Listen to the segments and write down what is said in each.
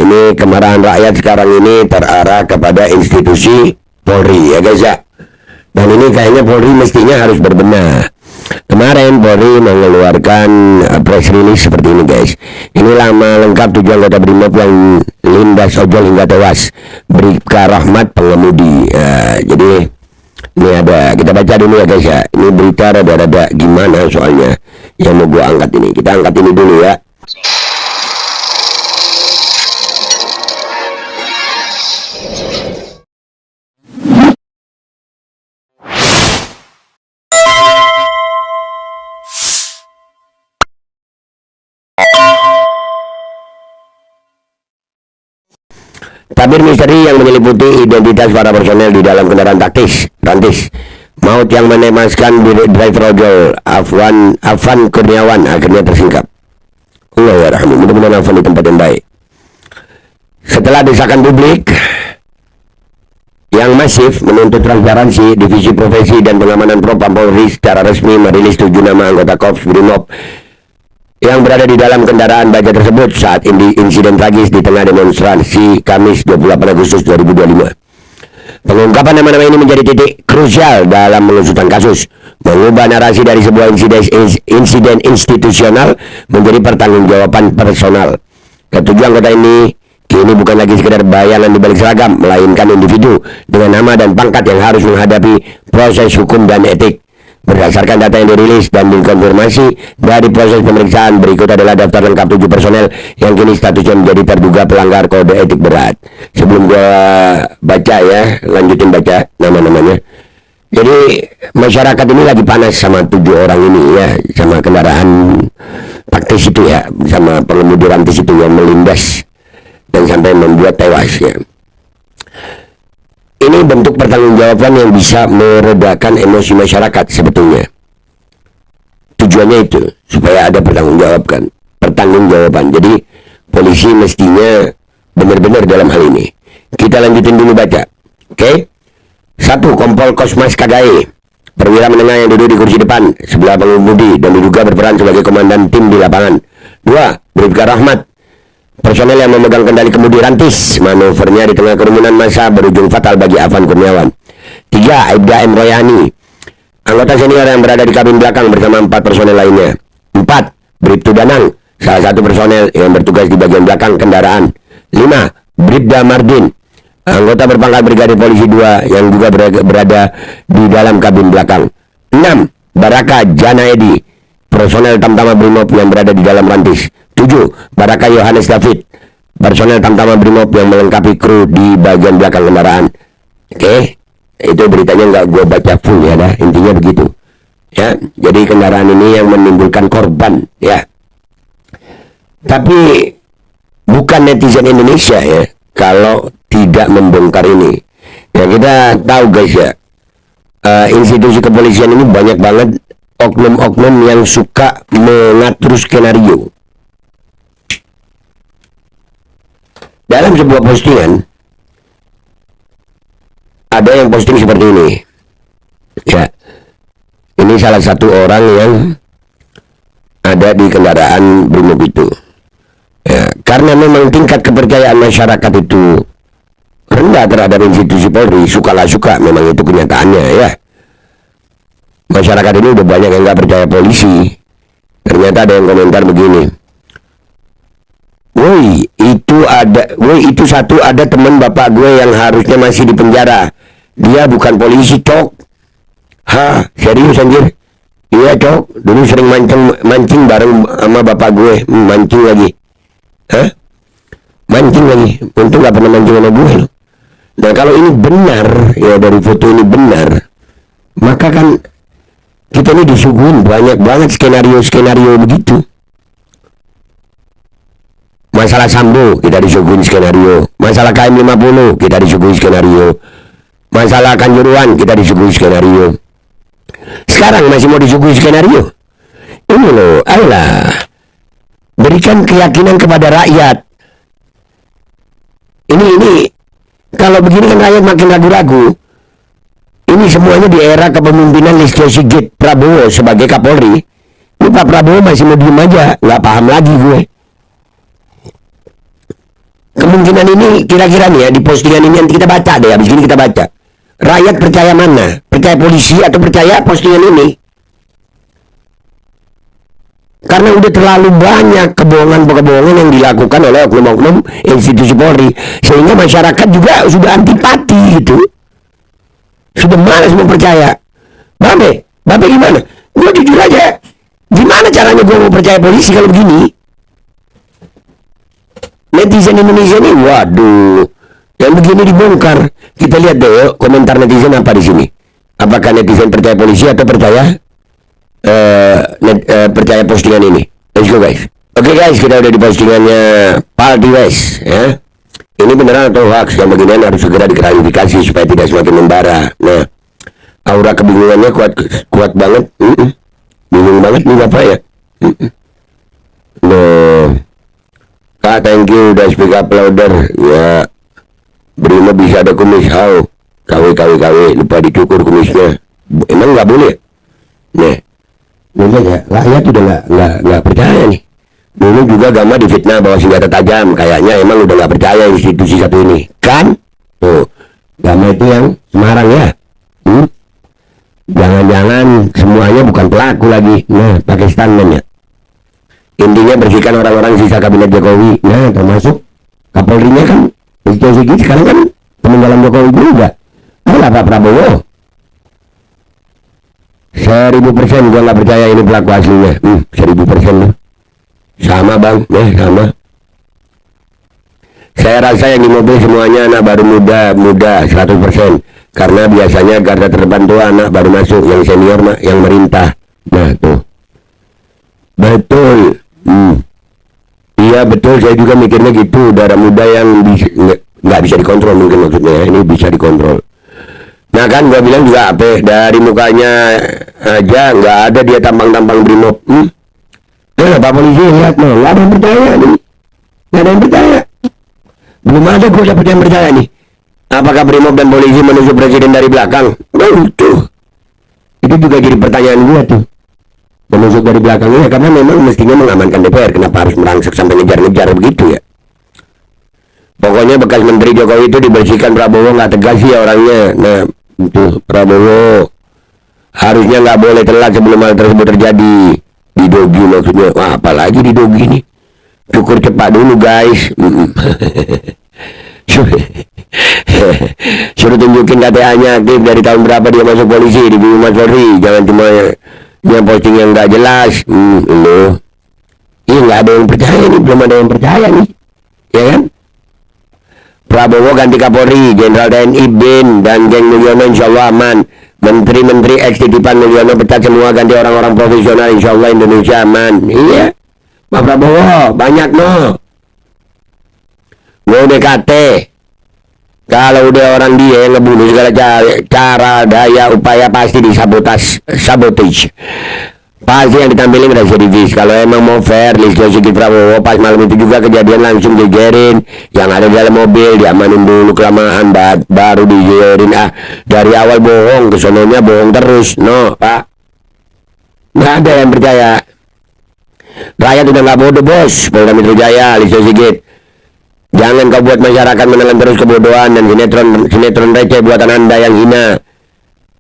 ini kemarahan rakyat sekarang ini terarah kepada institusi Polri, ya guys ya. Dan ini kayaknya Polri mestinya harus berbenah. Kemarin Polri mengeluarkan press release seperti ini guys. Ini nama lengkap 7 anggota BRIMOB yang lindas ojol hingga tewas. Bribka Rahmat pengemudi. Jadi ini ada, kita baca dulu ya guys ya. Ini berita rada-rada gimana soalnya yang mau gua angkat ini. Kita angkat ini dulu ya. Tabir misteri yang menyelimuti identitas para personel di dalam kendaraan taktis Rantis. Maut yang menemaskan driver ojol Afan Kurniawan akhirnya tersingkap. Allahuakbar. Mudah-mudahan Afan di tempat yang baik. Setelah desakan publik yang masif menuntut transparansi, Divisi Profesi dan Pengamanan Propam Polri secara resmi merilis 7 nama anggota Korps BRIMOB yang berada di dalam kendaraan baja tersebut saat insiden tragis di tengah demonstrasi Kamis 28 Agustus 2025. Pengungkapan nama-nama ini menjadi titik krusial dalam pengusutan kasus, mengubah narasi dari sebuah insiden institusional menjadi pertanggungjawaban personal. Ketujuh anggota ini kini bukan lagi sekedar bayangan di balik seragam, melainkan individu dengan nama dan pangkat yang harus menghadapi proses hukum dan etik. Berdasarkan data yang dirilis dan dikonfirmasi dari proses pemeriksaan, berikut adalah daftar lengkap 7 personel yang kini statusnya menjadi terduga pelanggar kode etik berat. Sebelum gua baca ya, lanjutin baca nama-namanya. Jadi masyarakat ini lagi panas sama 7 orang ini ya, sama kendaraan taktis itu ya, sama pengemudi Rantis itu yang melindas dan sampai membuat tewas ya. Ini bentuk pertanggungjawaban yang bisa meredakan emosi masyarakat sebetulnya. Tujuannya itu supaya ada pertanggungjawaban. Jadi polisi mestinya benar-benar dalam hal ini. Kita lanjutin dulu baca. Oke. 1. Kompol Kosmas Kadae, perwira menengah yang duduk di kursi depan sebelah pengemudi dan diduga berperan sebagai komandan tim di lapangan. 2. Bribka Rahmat, personel yang memegang kendali kemudi Rantis. Manuvernya di tengah kerumunan massa berujung fatal bagi Afan Kurniawan. 3. Aibda M. Royani, anggota senior yang berada di kabin belakang bersama 4 personel lainnya. 4. Bribtu Danang, salah satu personel yang bertugas di bagian belakang kendaraan. 5. Bribda Mardin, anggota berpangkat Brigadir Polisi 2 yang juga berada di dalam kabin belakang. 6. Baraka Jana Edi, personel Tamtama BRIMOB yang berada di dalam Rantis. 7. Baraka Yohanes David, personel Tamtama BRIMOB yang melengkapi kru di bagian belakang kendaraan. Oke, itu beritanya nggak gue baca full ya, dah intinya begitu ya. Jadi kendaraan ini yang menimbulkan korban ya, tapi bukan netizen Indonesia ya kalau tidak membongkar ini ya. Kita tahu guys ya, institusi kepolisian ini banyak banget oknum-oknum yang suka mengatur skenario. Dalam sebuah postingan ada yang posting seperti ini ya. Ini salah satu orang yang ada di kendaraan BRIMOB itu ya, karena memang tingkat kepercayaan masyarakat itu rendah terhadap institusi Polri. Sukalah suka, memang itu kenyataannya ya. Masyarakat ini udah banyak yang nggak percaya polisi. Ternyata ada yang komentar begini, woi itu satu ada temen bapak gue yang harusnya masih di penjara, dia bukan polisi cok. Hah, serius anjir? Iya cok, dulu sering mancing bareng sama bapak gue. Mancing lagi. Hah? Mancing lagi, untung gak pernah mancing sama gue loh. Nah kalau ini benar ya, dari foto ini benar, maka kan kita ini disuguhin banyak banget skenario begitu. Masalah Sambo kita disuguhin skenario, masalah KM50 kita disuguhin skenario, masalah Kanjuruhan kita disuguhin skenario. Sekarang masih mau disuguhi skenario. Ini loh, ayolah, berikan keyakinan kepada rakyat. Ini kalau begini kan rakyat makin ragu-ragu. Ini semuanya di era kepemimpinan Listio Sigit Prabowo sebagai Kapolri. Ini Pak Prabowo masih mau diem aja, nggak paham lagi gue. kemungkinan ini kira-kira nih ya, di postingan ini nanti kita baca deh, habis ini kita baca. Rakyat percaya mana? Percaya polisi atau percaya postingan ini? Karena udah terlalu banyak kebohongan-kebohongan yang dilakukan oleh oknum-oknum institusi Polri, sehingga masyarakat juga sudah antipati gitu, sudah malas mau percaya. Babe gimana? Gue jujur aja, gimana caranya gue mau percaya polisi kalau begini? Netizen Indonesia ini, waduh, yang begini dibongkar. Kita lihat deh yuk, komentar netizen apa di sini. Apakah netizen percaya polisi atau percaya percaya postingan ini? Let's go guys. Oke guys, kita udah di postingannya Paldi West ya. Ini beneran atau hoax? Yang beginian harus segera diklarifikasi supaya tidak semakin membara. Nah, aura kebingungannya kuat banget. Bingung banget nih Bapak ya. Loh, Kak, thank you udah speak up louder. Ya, Brimo bisa ada kumis. How? KW, lupa dicukur kumisnya. Emang nggak boleh? Nih, ya, rakyat udah nggak percaya nih. Dulu juga Gama difitnah bawa senjata tajam. Kayaknya emang udah nggak percaya institusi satu ini, kan? Tuh, Gama itu yang Semarang ya. Jangan-jangan semuanya bukan pelaku lagi. Nah, pakai stuntman ya. Intinya bersihkan orang-orang sisa kabinet Jokowi. Nah, termasuk Kapolrinya kan Listio Sigit sekarang kan peninggalan Jokowi juga. Alah Pak Prabowo. 1000% gua nggak percaya ini pelaku aslinya. 1000% loh. Sama bang, sama. Saya rasa yang di mobil semuanya anak baru muda 100%. Karena biasanya garda terdepan tuh anak baru masuk, yang senior yang merintah. Nah tuh. Betul. Iya betul, saya juga mikirnya gitu. Darah muda yang nggak bisa dikontrol mungkin maksudnya ya. Ini bisa dikontrol. Nah kan gua bilang juga apa, dari mukanya aja nggak ada dia tampang-tampang brimob. Nah Pak Polisi lihat loh, nggak ada yang percaya nih. Nggak ada yang percaya. Belum ada gua dapet yang percaya nih. Apakah brimob dan polisi menusuk presiden dari belakang? Lucu. Itu juga jadi pertanyaan gua tuh. Menusuk dari belakangnya karena memang mestinya mengamankan DPR. Kenapa harus merangsek sampai ngejar-ngejar begitu ya? Pokoknya bekas Menteri Jokowi itu dibersihkan. Prabowo nggak tegas sih orangnya. Nah itu Prabowo harusnya nggak boleh telat sebelum hal tersebut terjadi. Didogi maksudnya. Wah apalagi didogi nih. Cukur cepat dulu guys. Suruh tunjukin KTA-nya aktif dari tahun berapa dia masuk polisi di Humas Polri. Jangan cuma yang posting yang nggak jelas. Loh, ini nggak ada yang percaya nih, belum ada yang percaya nih, ya kan? Prabowo ganti Kapolri, Jenderal TNI Bin dan geng Mulyono insya Allah aman. Menteri-menteri ex-titipan Mulyono pecat semua, ganti orang-orang profesional, insya Allah Indonesia aman. Iya, Pak Prabowo banyak no. Gue DKT. Kalau udah orang dia yang ngebunuh segala cara, daya, upaya pasti sabotage. Pasti yang ditampilin residivis. Kalau emang mau fair, Listio Sigit Prabowo pas malam itu juga kejadian langsung dijejerin. Yang ada di dalam mobil diamanin dulu kelamaan, baru dijejerin. Dari awal bohong, kesononya bohong terus. No, Pak. Nggak ada yang percaya. Rakyat udah nggak bodoh bos. Polda Metro Jaya, Listio Sigit. Jangan kau buat masyarakat menelan terus kebodohan dan sinetron receh buatan Anda yang hina.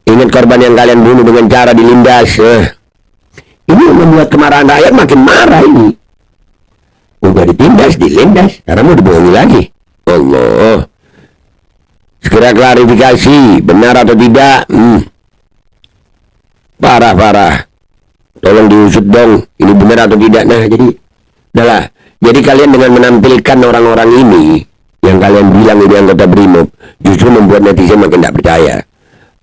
Ingat korban yang kalian bunuh dengan cara dilindas. Ini membuat kemarahan rakyat makin marah ini. Udah dilindas, sekarang mau dibohongi lagi. Allah. Segera klarifikasi, benar atau tidak. Parah. Tolong diusut dong, ini benar atau tidak. Nah, jadi kalian dengan menampilkan orang-orang ini yang kalian bilang ini anggota Brimob, justru membuat netizen makin tidak percaya.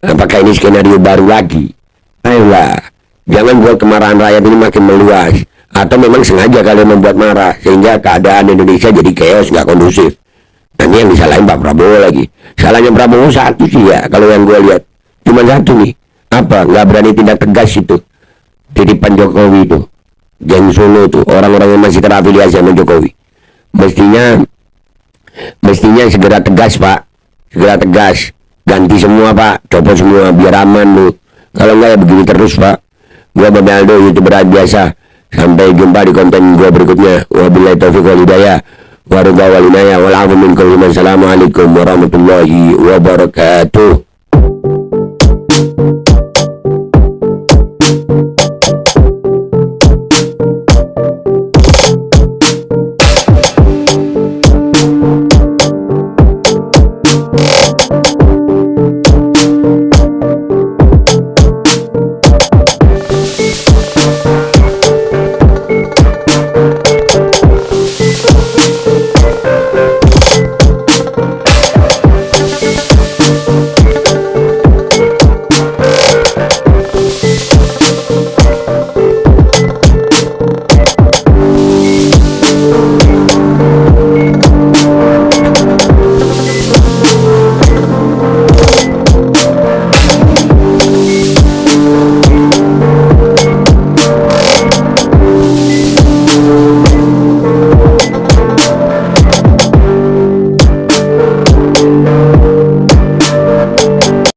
Apakah ini skenario baru lagi? Ayolah, jangan buat kemarahan rakyat ini makin meluas. Atau memang sengaja kalian membuat marah sehingga keadaan Indonesia jadi chaos, nggak kondusif. Nanti yang disalahin Pak Prabowo lagi. Salahnya Prabowo satu sih ya, kalau yang gue lihat cuma satu nih. Apa? Nggak berani tindak tegas itu. Titipan Jokowi itu. Geng Solo tuh, orang-orang yang masih terafiliasi sama Jokowi. Mestinya segera tegas Pak. Segera tegas. Ganti semua Pak. Copot semua biar aman lu. Kalau enggak ya begini terus Pak. Gua Bang Aldo, YouTuber biasa. Sampai jumpa di konten gua berikutnya. Wabillahi taufiq wal hidayah. wa ridha wal inayah wal afu minkum. Assalamualaikum warahmatullahi wabarakatuh.